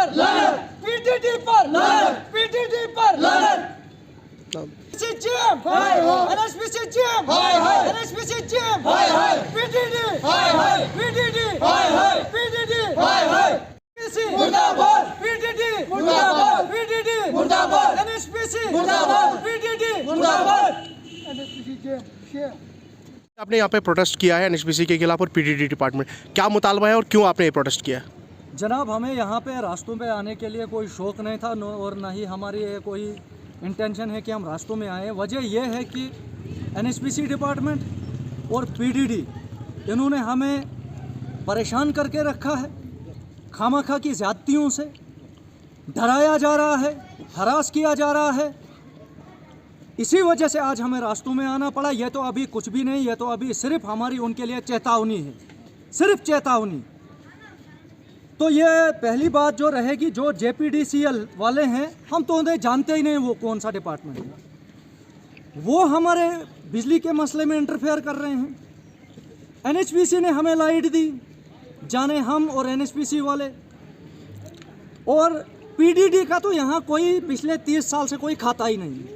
पर लानत, पीटीडी पर लानत, पीटीडी पर लानत। एनएचपीसी हाय हाय, एनएचपीसी हाय हाय, एनएचपीसी हाय हाय, पीटीडी हाय हाय, पीटीडी हाय हाय, पीटीडी हाय हाय, मुर्दाबाद, पीटीडी मुर्दाबाद, पीटीडी मुर्दाबाद, एनएचपीसी मुर्दाबाद, पीटीडी मुर्दाबाद। आपने यहाँ पे प्रोटेस्ट किया है एनएचपीसी के खिलाफ और पीटीडी डिपार्टमेंट, क्या मुतालबा है और क्यों आपने ये प्रोटेस्ट किया? जनाब, हमें यहाँ पे रास्तों पे आने के लिए कोई शौक़ नहीं था और ना ही हमारी कोई इंटेंशन है कि हम रास्तों में आए। वजह यह है कि एनएचपीसी डिपार्टमेंट और पीटीडी इन्होंने हमें परेशान करके रखा है। खामखा की ज़्यादतियों से डराया जा रहा है, हरास किया जा रहा है। इसी वजह से आज हमें रास्तों में आना पड़ा। यह तो अभी कुछ भी नहीं, यह तो अभी सिर्फ हमारी उनके लिए चेतावनी है, सिर्फ चेतावनी। तो ये पहली बात जो रहेगी, जो जेपीडीसीएल वाले हैं, हम तो उन्हें जानते ही नहीं वो कौन सा डिपार्टमेंट है। वो हमारे बिजली के मसले में इंटरफेयर कर रहे हैं। एनएचपीसी ने हमें लाइट दी, जाने हम और एनएचपीसी वाले। और पीटीडी का तो यहाँ कोई पिछले 30 साल से कोई खाता ही नहीं है।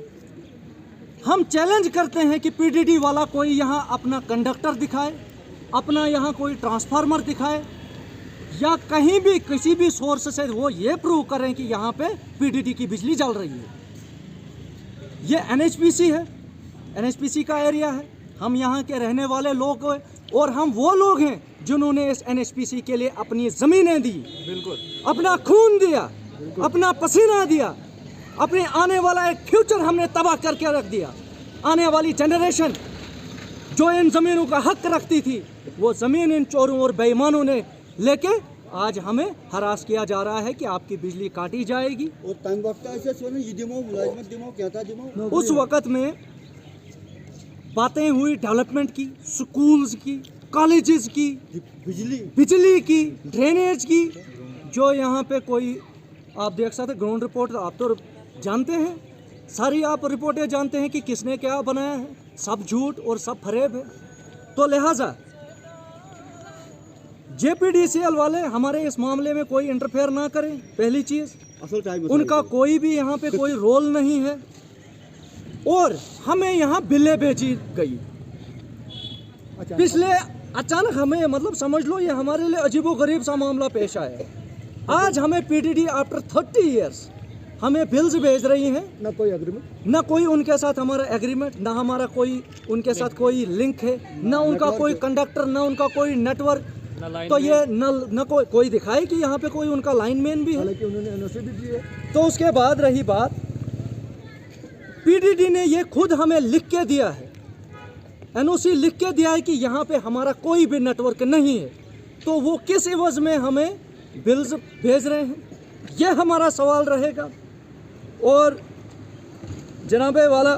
हम चैलेंज करते हैं कि पीटीडी वाला कोई यहाँ अपना कंडक्टर दिखाए, अपना यहाँ कोई ट्रांसफार्मर दिखाए, या कहीं भी किसी भी सोर्स से वो ये प्रूव करें कि यहाँ पे पीटीडी की बिजली जल रही है। ये एनएचपीसी है, एनएचपीसी का एरिया है, हम यहाँ के रहने वाले लोग हैं और हम वो लोग हैं जिन्होंने इस एनएचपीसी के लिए अपनी ज़मीनें दी, बिल्कुल अपना खून दिया, अपना पसीना दिया, अपने आने वाला एक फ्यूचर हमने तबाह करके रख दिया। आने वाली जनरेशन जो इन ज़मीनों का हक रखती थी, वो ज़मीन इन चोरों और बेईमानों ने लेके आज हमें हरास किया जा रहा है कि आपकी बिजली काटी जाएगी। और तंग वक्त ऐसे सोने ये दिमो मुलाजिमत दिमो क्या था दिमो। उस वक़्त में बातें हुई डेवलपमेंट की, स्कूल्स की, कॉलेजेस की, बिजली की, ड्रेनेज की। जो यहाँ पे कोई आप देख सकते, ग्राउंड रिपोर्ट आप तो जानते हैं, सारी आप रिपोर्टें जानते हैं कि किसने क्या बनाया है। सब झूठ और सब फरेब है। तो लिहाजा जेपीडीसीएल वाले हमारे इस मामले में कोई इंटरफेयर ना करें। पहली चीज़, उनका कोई भी यहाँ पे कोई रोल नहीं है। और हमें यहाँ बिल्ले बेची गई पिछले, अचानक हमें, मतलब समझ लो ये हमारे लिए अजीबोगरीब सा मामला पेश आया। आज हमें पीटीडी आफ्टर 30 इयर्स हमें बिल्स भेज रही हैं, ना कोई एग्रीमेंट, ना कोई उनके साथ हमारा एग्रीमेंट, ना हमारा कोई उनके साथ कोई लिंक है, ना उनका कोई कंडक्टर, ना उनका कोई नेटवर्क। तो ये न कोई दिखाए कि यहाँ पे कोई उनका लाइनमैन भी है। हालांकि उन्होंने एनओसी भी दी है। तो उसके बाद रही बात, पीटीडी ने ये खुद हमें लिख के दिया है, एनओसी लिख के दिया है कि यहाँ पे हमारा कोई भी नेटवर्क नहीं है। तो वो किस एवज में हमें बिल्स भेज रहे हैं, ये हमारा सवाल रहेगा। और जनाबे वाला,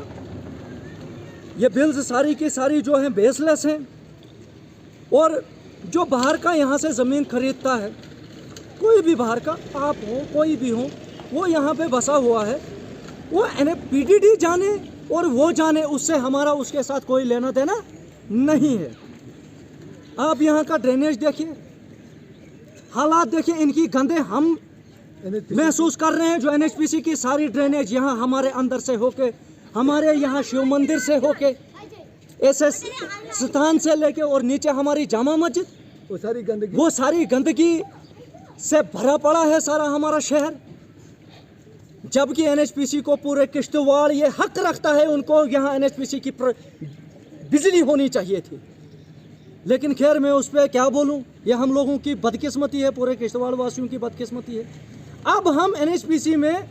ये बिल्स सारी की सारी जो हैं बेसलेस हैं। और जो बाहर का यहाँ से ज़मीन खरीदता है, कोई भी बाहर का, आप हो कोई भी हो, वो यहाँ पे बसा हुआ है, वो पीटीडी जाने और वो जाने, उससे हमारा उसके साथ कोई लेना देना नहीं है। आप यहाँ का ड्रेनेज देखिए, हालात देखिए, इनकी गंदे हम महसूस कर रहे हैं। जो एनएचपीसी की सारी ड्रेनेज यहाँ हमारे अंदर से होके, हमारे यहाँ शिव मंदिर से होके, ऐसे स्थान से लेके और नीचे हमारी जामा मस्जिद, वो सारी गंदगी से भरा पड़ा है सारा हमारा शहर। जबकि एनएचपीसी को पूरे किश्तवाड़ ये हक रखता है, उनको यहाँ एनएचपीसी की बिजली होनी चाहिए थी। लेकिन खैर, मैं उस पर क्या बोलूँ, ये हम लोगों की बदकिस्मती है, पूरे किश्तवाड़ वासियों की बदकिस्मती है। अब हम एनएचपीसी में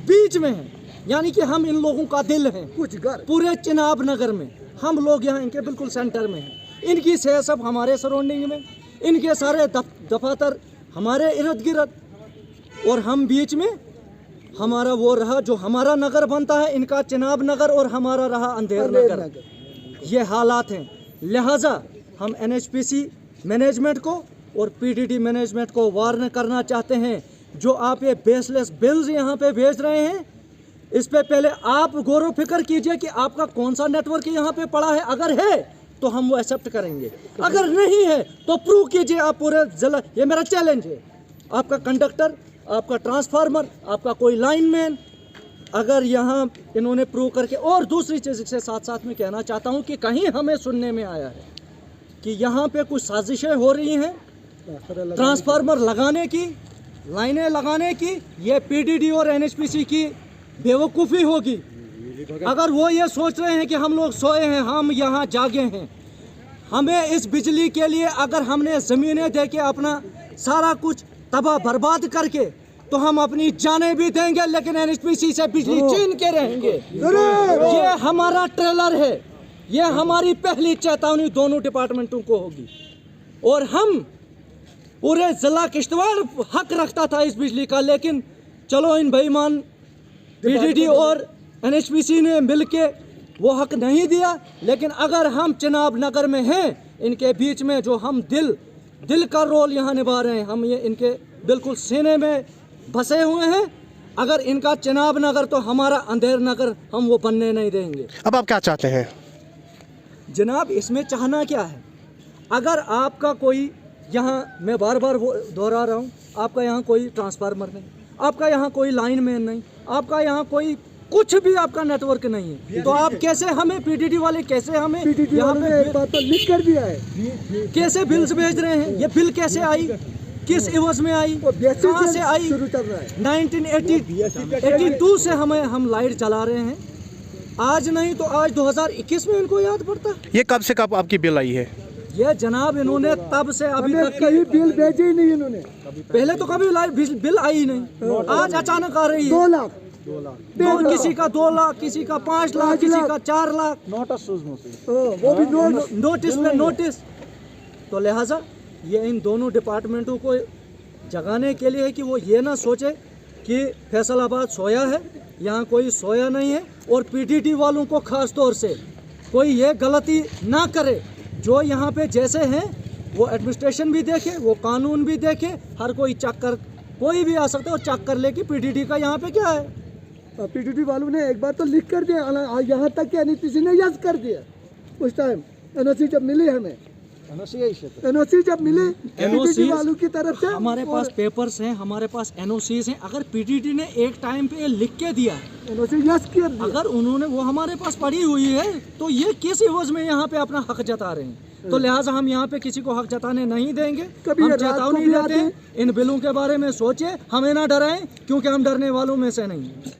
बीच में हैं, यानी कि हम इन लोगों का दिल हैं। कुछ घर पूरे चिनाब नगर में हम लोग यहाँ इनके बिल्कुल सेंटर में हैं। इनकी सेहत सब हमारे सराउंडिंग में, इनके सारे दफातर हमारे इर्द गिर्द, और हम बीच में। हमारा वो रहा जो हमारा नगर बनता है, इनका चिनाब नगर, और हमारा रहा अंधेर नगर। ये हालात हैं। लिहाजा हम एनएचपीसी मैनेजमेंट को और पीटीडी मैनेजमेंट को वार्न करना चाहते हैं, जो आप ये बेसलेस बिल्स यहाँ पे भेज रहे हैं, इस पे पहले आप गौर फिक्र कीजिए कि आपका कौन सा नेटवर्क यहाँ पे पड़ा है। अगर है तो हम वो एक्सेप्ट करेंगे, अगर नहीं है तो प्रूव कीजिए आप पूरे जिला। ये मेरा चैलेंज है। आपका कंडक्टर आपका ट्रांसफार्मर, आपका कोई लाइनमैन, अगर यहाँ इन्होंने प्रूव करके, और दूसरी चीज़ के साथ साथ मैं कहना चाहता हूँ कि कहीं हमें सुनने में आया है कि यहाँ पे कुछ साजिशें हो रही हैं ट्रांसफार्मर लगाने की, लाइनें लगाने की। ये पीडीडी और एनएचपीसी की बेवकूफ़ी होगी अगर वो ये सोच रहे हैं कि हम लोग सोए हैं, हम यहाँ जागे हैं। हमें इस बिजली के लिए अगर हमने ज़मीनें दे के अपना सारा कुछ तबाह बर्बाद करके, तो हम अपनी जानें भी देंगे, लेकिन एनएचपीसी से बिजली छीन के रहेंगे। ये हमारा ट्रेलर है, ये हमारी पहली चेतावनी दोनों डिपार्टमेंटों को होगी। और हम पूरे जिला किश्तवाड़ हक रखता था इस बिजली का, लेकिन चलो इन बेईमान पीडीडी और एनएचपीसी ने मिलके वो हक नहीं दिया। लेकिन अगर हम चिनाब नगर में हैं, इनके बीच में जो हम दिल का रोल यहाँ निभा रहे हैं, हम ये इनके बिल्कुल सीने में बसे हुए हैं। अगर इनका चिनाब नगर तो हमारा अंधेर नगर हम वो बनने नहीं देंगे। अब आप क्या चाहते हैं? जनाब, इसमें चाहना क्या है? अगर आपका कोई यहाँ, मैं बार बार वो दोहरा रहा हूँ, आपका यहाँ कोई ट्रांसफार्मर नहीं, आपका यहाँ कोई लाइनमैन नहीं, आपका यहाँ कोई कुछ भी आपका नेटवर्क नहीं है, तो आप कैसे हमें पीडीडी वाले कैसे हमें यहाँ पे एक बात तो लिख कर दिया है, कैसे बिल्स भेज रहे हैं? ये बिल कैसे आई, किस एवज में आई, कहाँ से आई? शुरू चल रहा है। 1982 से हम लाइट जला रहे हैं, आज नहीं तो आज 2021 में इनको याद पड़ता है। ये कब से कब आपकी बिल आई है? ये जनाब इन्होंने तब से अभी तक कहीं बिल भेजे ही नहीं इन्होंने। पहले तो कभी बिल आई नहीं, आज अचानक आ रही है। 2 लाख, किसी का 2 लाख, किसी का 5 लाख, किसी का 4 लाख, वो भी नोटिस में नोटिस। तो लिहाजा ये इन दोनों डिपार्टमेंटों को जगाने के लिए है कि वो ये ना सोचे कि फैसलाबाद सोया है, यहाँ कोई सोया नहीं है। और पीडीडी वालों को खास तौर से कोई ये गलती ना करे, जो यहाँ पे जैसे हैं वो एडमिनिस्ट्रेशन भी देखे, वो कानून भी देखे। हर कोई चेक कर, कोई भी आ सकता है और चेक कर ले कि पीडीडी का यहाँ पे क्या है। पीडीडी वालों ने एक बार तो लिख कर दिया, यहाँ तक कि एनएचपीसी ने यस कर दिया उस टाइम। एनओसी जब मिली हमें, एनओसी जब मिले पीडीडी वालों की तरफ से, हमारे पास पेपर्स हैं, हमारे पास एनओसीज हैं। अगर पीडीडी ने एक टाइम पे लिख के दिया, एनओसी यस कर दिया, अगर उन्होंने वो हमारे पास पड़ी हुई है, तो ये किस एवज में यहाँ पे अपना हक जता रहे हैं? तो लिहाजा हम यहाँ पे किसी को हक जताने नहीं देंगे। कभी हम रात को चेतावनी भी देते हैं, आते इन बिलों के बारे में सोचे, हमें ना डराएं, क्योंकि हम डरने वालों में से नहीं हैं।